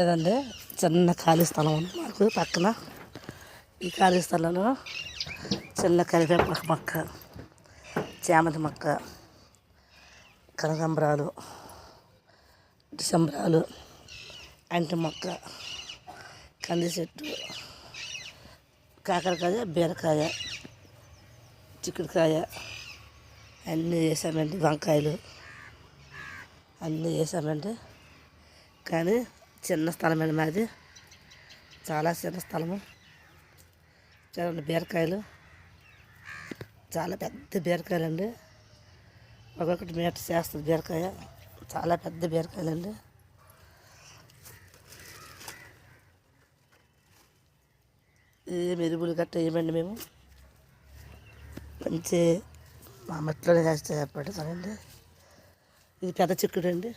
ఏదంటే చిన్న ఖాళీ స్థలం ఉంది మాకు పక్కన. ఈ ఖాళీ స్థలంలో చిన్న కరివేపాకు మొక్క, చామంతి మొక్క, కనకాంబరాలు, డిసెంబరాలు, అంటి మొక్క, కంది చెట్టు, కాకరకాయ, బీరకాయ, చిక్కుడుకాయ అన్నీ వేసామండి. వంకాయలు అన్నీ వేసామండి. కానీ చిన్న స్థలమండి మాది, చాలా చిన్న స్థలము. చూడండి బీరకాయలు, చాలా పెద్ద బీరకాయలండి. ఒక్కొక్కటి మీటర్ చేస్తుంది బీరకాయ, చాలా పెద్ద బీరకాయలండి. ఏం ఎరువులు గట్ట వేయమండి మేము, మంచి మా మట్టిలోనే చేస్తే ఏర్పడుతుందండి. ఇది పెద్ద చిక్కుడు అండి.